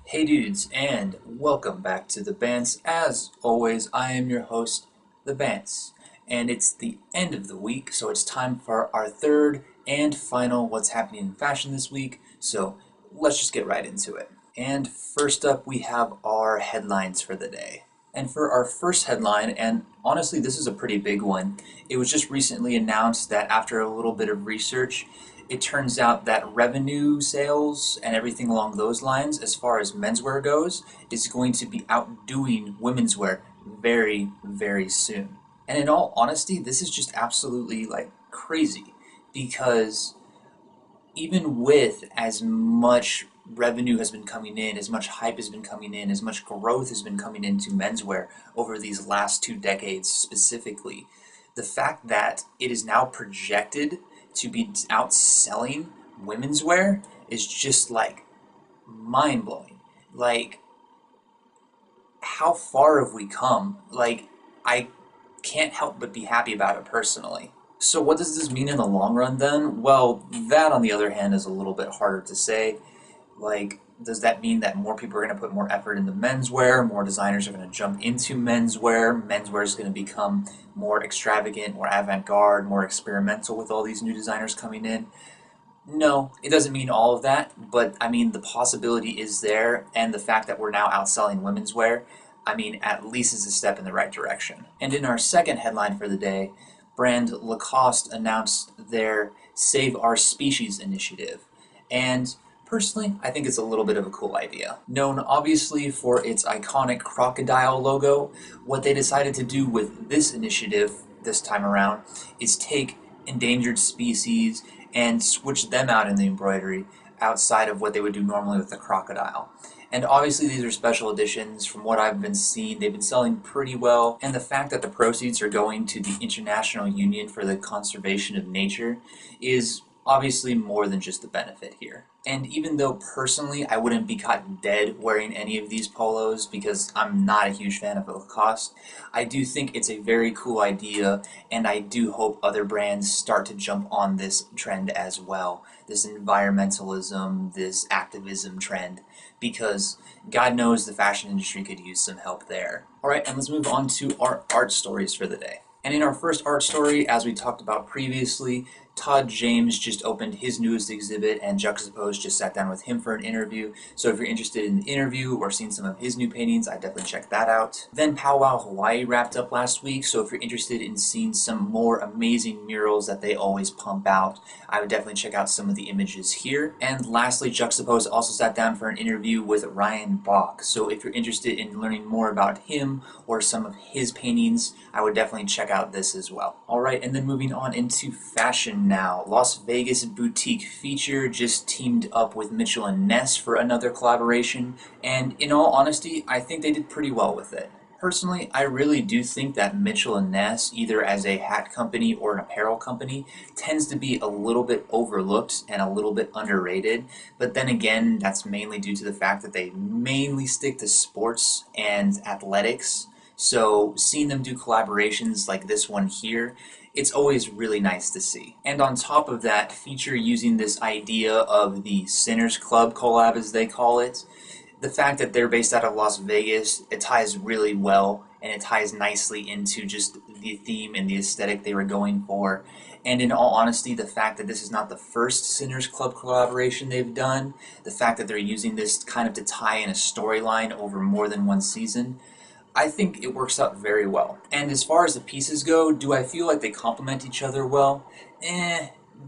Hey dudes, and welcome back to The Bants. As always, I am your host, The Bants. And it's the end of the week, so it's time for our third and final What's Happening in Fashion this week. So let's just get right into it. And first up, we have our headlines for the day. And for our first headline, and honestly, this is a pretty big one, it was just recently announced that after a little bit of research, it turns out that revenue sales and everything along those lines, as far as menswear goes, is going to be outdoing women's wear very, very soon. And in all honesty, this is just absolutely like crazy because even with as much revenue has been coming in, as much hype has been coming in, as much growth has been coming into menswear over these last 2 decades specifically, the fact that it is now projected to be outselling women's wear is just like mind blowing. Like, how far have we come? Like, I can't help but be happy about it personally. So, what does this mean in the long run then? Well, that on the other hand is a little bit harder to say. Like, does that mean that more people are going to put more effort into menswear? More designers are going to jump into menswear? Menswear is going to become more extravagant, more avant garde, more experimental with all these new designers coming in? No, it doesn't mean all of that, but I mean, the possibility is there, and the fact that we're now outselling women's wear, I mean, at least is a step in the right direction. And in our second headline for the day, brand Lacoste announced their Save Our Species initiative. And personally, I think it's a little bit of a cool idea. Known obviously for its iconic crocodile logo, what they decided to do with this initiative this time around is take endangered species and switch them out in the embroidery outside of what they would do normally with the crocodile. And obviously these are special editions. From what I've been seeing, they've been selling pretty well. And the fact that the proceeds are going to the International Union for the Conservation of Nature is obviously more than just the benefit here. And even though personally I wouldn't be caught dead wearing any of these polos because I'm not a huge fan of Lacoste, I do think it's a very cool idea, and I do hope other brands start to jump on this trend as well. This environmentalism, this activism trend, because God knows the fashion industry could use some help there. Alright, and let's move on to our art stories for the day. And in our first art story, as we talked about previously, Todd James just opened his newest exhibit, and Juxtapoz just sat down with him for an interview. So if you're interested in the interview or seeing some of his new paintings, I'd definitely check that out. Then Pow Wow Hawaii wrapped up last week, so if you're interested in seeing some more amazing murals that they always pump out, I would definitely check out some of the images here. And lastly, Juxtapoz also sat down for an interview with Ryan Bock. So if you're interested in learning more about him or some of his paintings, I would definitely check out this as well. Alright, and then moving on into fashion now. Las Vegas boutique feature just teamed up with Mitchell and Ness for another collaboration, and in all honesty, I think they did pretty well with it. Personally, I really do think that Mitchell and Ness, either as a hat company or an apparel company, tends to be a little bit overlooked and a little bit underrated. But then again, that's mainly due to the fact that they mainly stick to sports and athletics. So seeing them do collaborations like this one here, it's always really nice to see. And on top of that, feature using this idea of the Sinners Club collab, as they call it, the fact that they're based out of Las Vegas, it ties really well, and it ties nicely into just the theme and the aesthetic they were going for. And in all honesty, the fact that this is not the first Sinners Club collaboration they've done, the fact that they're using this kind of to tie in a storyline over more than one season, I think it works out very well. And as far as the pieces go, do I feel like they complement each other well?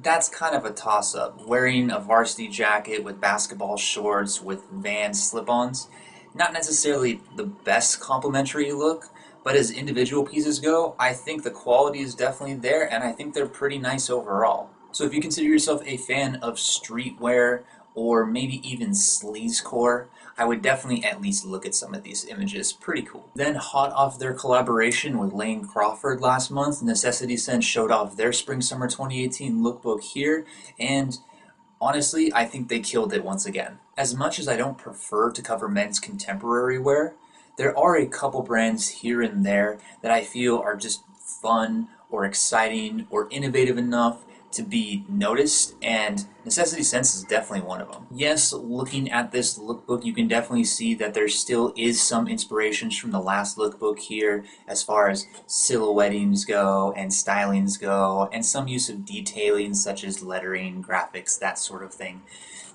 That's kind of a toss-up. Wearing a varsity jacket with basketball shorts with Vans slip-ons, not necessarily the best complementary look, but as individual pieces go, I think the quality is definitely there, and I think they're pretty nice overall. So if you consider yourself a fan of streetwear, or maybe even sleazecore, I would definitely at least look at some of these images. Pretty cool. Then hot off their collaboration with Lane Crawford last month, Necessity Sense showed off their Spring-Summer 2018 lookbook here, and honestly, I think they killed it once again. As much as I don't prefer to cover men's contemporary wear, there are a couple brands here and there that I feel are just fun or exciting or innovative enough to be noticed, and Necessity Sense is definitely one of them. Yes, looking at this lookbook, you can definitely see that there still is some inspirations from the last lookbook here as far as silhouettings go and stylings go, and some use of detailing such as lettering, graphics, that sort of thing.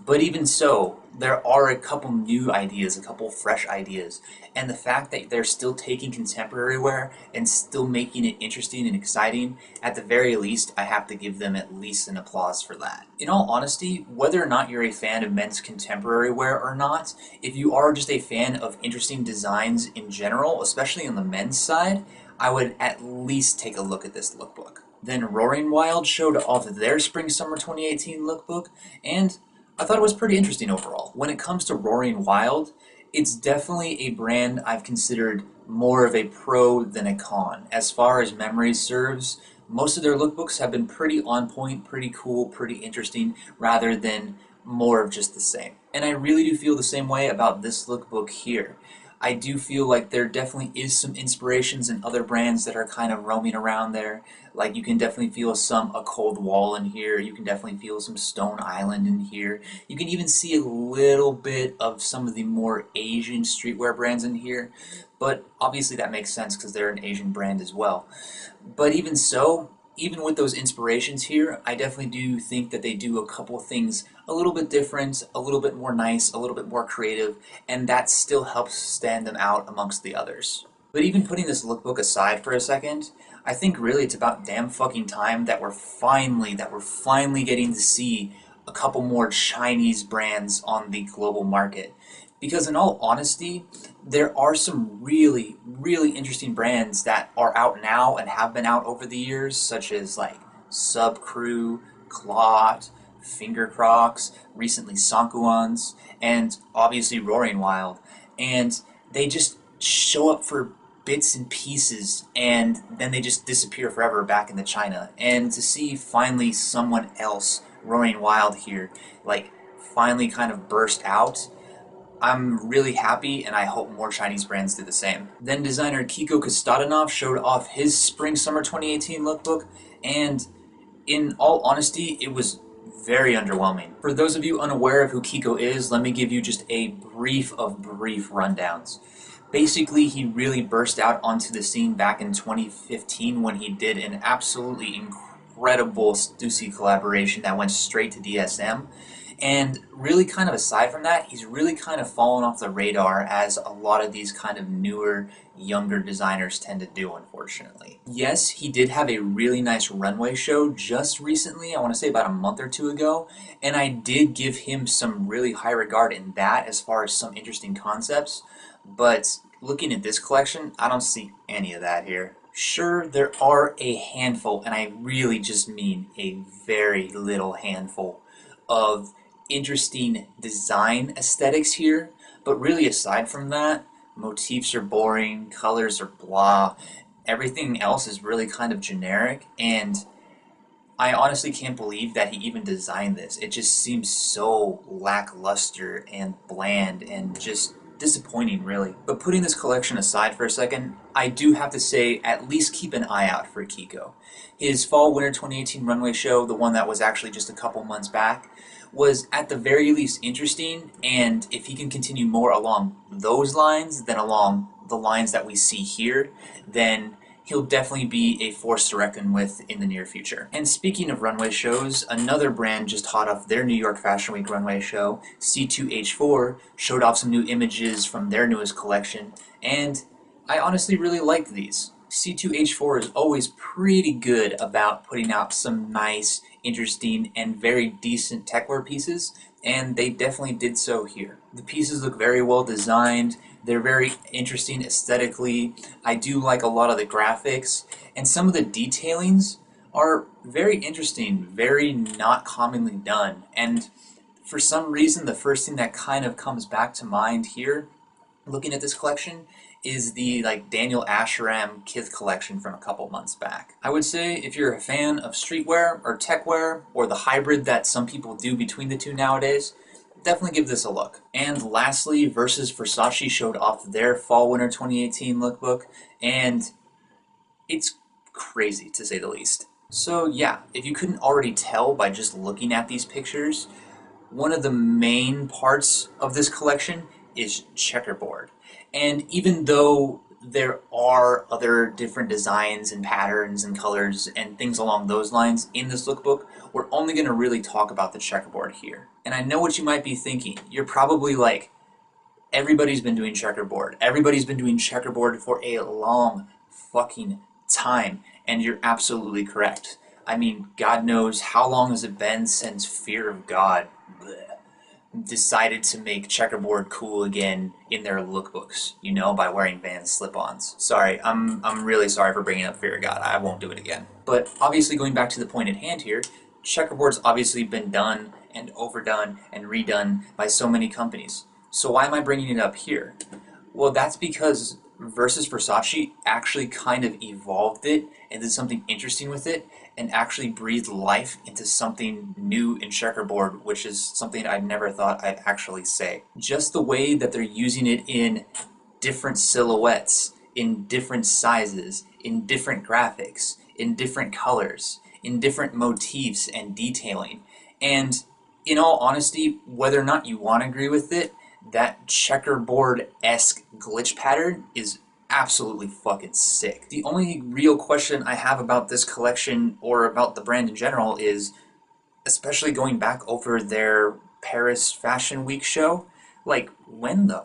But even so, there are a couple new ideas, a couple fresh ideas, and the fact that they're still taking contemporary wear and still making it interesting and exciting, at the very least, I have to give them at least an applause for that. In all honesty, whether or not you're a fan of men's contemporary wear or not, if you are just a fan of interesting designs in general, especially on the men's side, I would at least take a look at this lookbook. Then Roaringwild showed off their Spring-Summer 2018 lookbook, and I thought it was pretty interesting overall. When it comes to Roaringwild, it's definitely a brand I've considered more of a pro than a con. As far as memory serves, most of their lookbooks have been pretty on point, pretty cool, pretty interesting, rather than more of just the same. And I really do feel the same way about this lookbook here. I do feel like there definitely is some inspirations in other brands that are kind of roaming around there. Like you can definitely feel A Cold Wall in here. You can definitely feel some Stone Island in here. You can even see a little bit of some of the more Asian streetwear brands in here. But obviously that makes sense because they're an Asian brand as well. But even so, even with those inspirations here, I definitely do think that they do a couple things a little bit different, a little bit more nice, a little bit more creative, and that still helps stand them out amongst the others. But even putting this lookbook aside for a second, I think really it's about damn fucking time that we're finally getting to see a couple more Chinese brands on the global market. Because in all honesty, there are some really, really interesting brands that are out now and have been out over the years, such as like Subcrew, Clot, Finger Crocs, recently Sankuans, and obviously Roaringwild. And they just show up for bits and pieces, and then they just disappear forever back into China. And to see finally someone else, Roaringwild here, like finally kind of burst out, I'm really happy, and I hope more Chinese brands do the same. Then designer Kiko Kostadinov showed off his Spring-Summer 2018 lookbook, and in all honesty, it was very underwhelming. For those of you unaware of who Kiko is, let me give you just a brief rundowns. Basically, he really burst out onto the scene back in 2015 when he did an absolutely incredible Stussy collaboration that went straight to DSM. And really kind of aside from that, he's really kind of fallen off the radar as a lot of these kind of newer, younger designers tend to do, unfortunately. Yes, he did have a really nice runway show just recently, I want to say about a month or two ago, and I did give him some really high regard in that as far as some interesting concepts, but looking at this collection, I don't see any of that here. Sure, there are a handful, and I really just mean a very little handful, of interesting design aesthetics here, but really aside from that, motifs are boring, colors are blah, everything else is really kind of generic, and I honestly can't believe that he even designed this. It just seems so lackluster and bland and just disappointing, really. But putting this collection aside for a second, I do have to say at least keep an eye out for Kiko. His Fall-Winter 2018 runway show, the one that was actually just a couple months back, was at the very least interesting, and if he can continue more along those lines than along the lines that we see here, then he'll definitely be a force to reckon with in the near future. And speaking of runway shows, another brand just hot off their New York Fashion Week runway show, C2H4, showed off some new images from their newest collection, and I honestly really liked these. C2H4 is always pretty good about putting out some nice, interesting, and very decent techwear pieces, and they definitely did so here. The pieces look very well designed, they're very interesting aesthetically, I do like a lot of the graphics, and some of the detailings are very interesting, very not commonly done, and for some reason the first thing that kind of comes back to mind here, looking at this collection, is the Daniel Asheram Kith collection from a couple months back. I would say if you're a fan of streetwear or techwear or the hybrid that some people do between the two nowadays, definitely give this a look. And lastly, Versace showed off their Fall-Winter 2018 lookbook, and it's crazy to say the least. So yeah, if you couldn't already tell by just looking at these pictures, one of the main parts of this collection is checkerboard. And even though there are other different designs and patterns and colors and things along those lines in this lookbook, we're only going to really talk about the checkerboard here. And I know what you might be thinking. You're probably like, everybody's been doing checkerboard. Everybody's been doing checkerboard for a long fucking time. And you're absolutely correct. I mean, God knows how long has it been since Fear of God decided to make checkerboard cool again in their lookbooks, you know, by wearing Vans slip-ons. Sorry, I'm really sorry for bringing up Fear of God. I won't do it again. But obviously, going back to the point at hand here, checkerboard's obviously been done and overdone and redone by so many companies. So why am I bringing it up here? Well, that's because Versace actually kind of evolved it and did something interesting with it and actually breathed life into something new in checkerboard, which is something I never thought I'd actually say. Just the way that they're using it in different silhouettes, in different sizes, in different graphics, in different colors, in different motifs and detailing. And in all honesty, whether or not you want to agree with it, that checkerboard-esque glitch pattern is absolutely fucking sick. The only real question I have about this collection or about the brand in general is, especially going back over their Paris Fashion Week show, like when the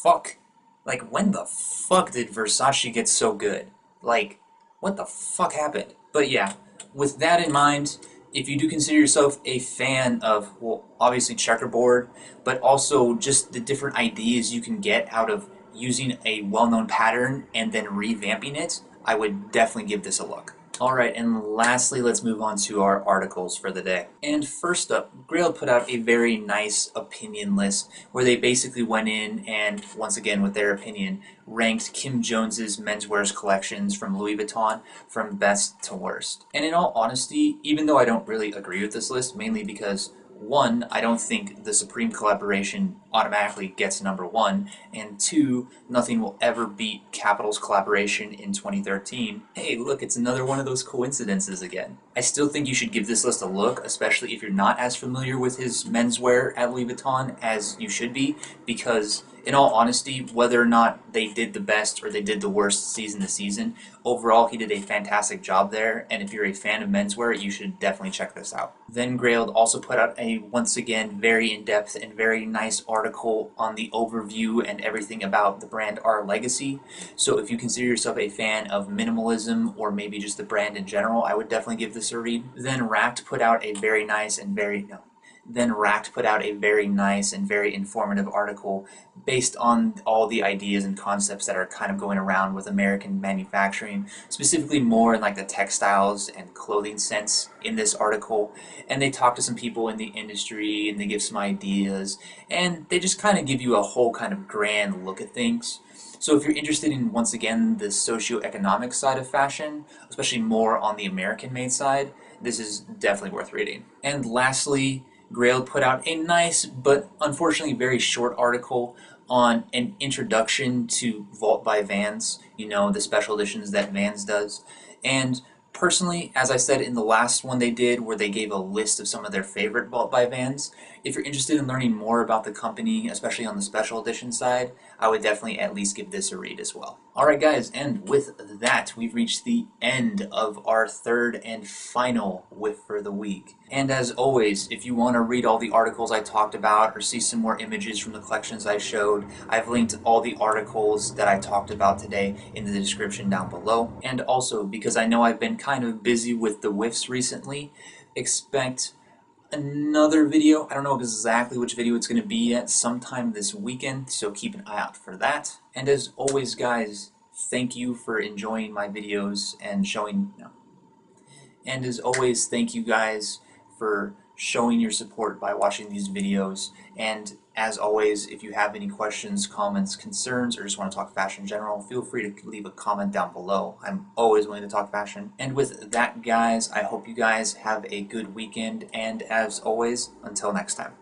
fuck did Versace get so good? Like, what the fuck happened? But yeah, with that in mind, if you do consider yourself a fan of, well, obviously checkerboard, but also just the different ideas you can get out of using a well-known pattern and then revamping it, I would definitely give this a look. Alright, and lastly, let's move on to our articles for the day. And first up, Grail put out a very nice opinion list where they basically went in and, once again with their opinion, ranked Kim Jones's menswear collections from Louis Vuitton from best to worst. And in all honesty, even though I don't really agree with this list, mainly because one, I don't think the Supreme collaboration automatically gets number one, and two, nothing will ever beat Capital's collaboration in 2013. Hey, look, it's another one of those coincidences again. I still think you should give this list a look, especially if you're not as familiar with his menswear at Louis Vuitton as you should be, because in all honesty, whether or not they did the best or they did the worst season to season, overall he did a fantastic job there, and if you're a fan of menswear, you should definitely check this out. Then Grailed also put out a, once again, very in-depth and very nice article on the overview and everything about the brand Our Legacy. So if you consider yourself a fan of minimalism or maybe just the brand in general, I would definitely give this a read. Then Racked put out a very nice and very informative article based on all the ideas and concepts that are kind of going around with American manufacturing, specifically more in like the textiles and clothing sense in this article. And they talk to some people in the industry and they give some ideas and they just kind of give you a whole kind of grand look at things. So if you're interested in, once again, the socioeconomic side of fashion, especially more on the American-made side, this is definitely worth reading. And lastly, Grail put out a nice but unfortunately very short article on an introduction to Vault by Vans, you know, the special editions that Vans does. And personally, as I said in the last one they did, where they gave a list of some of their favorite Vault by Vans, if you're interested in learning more about the company, especially on the special edition side, I would definitely at least give this a read as well. Alright guys, and with that, we've reached the end of our third and final Whiff for the week. And as always, if you want to read all the articles I talked about or see some more images from the collections I showed, I've linked all the articles that I talked about today in the description down below. And also, because I know I've been kind of busy with the Whiffs recently, expect another video. I don't know exactly which video it's going to be yet, sometime this weekend, so keep an eye out for that. And as always guys, thank you for enjoying my videos and showing, and as always, thank you guys for showing your support by watching these videos. And as always, if you have any questions, comments, concerns, or just want to talk fashion in general, feel free to leave a comment down below. I'm always willing to talk fashion. And with that, guys, I hope you guys have a good weekend, and as always, until next time.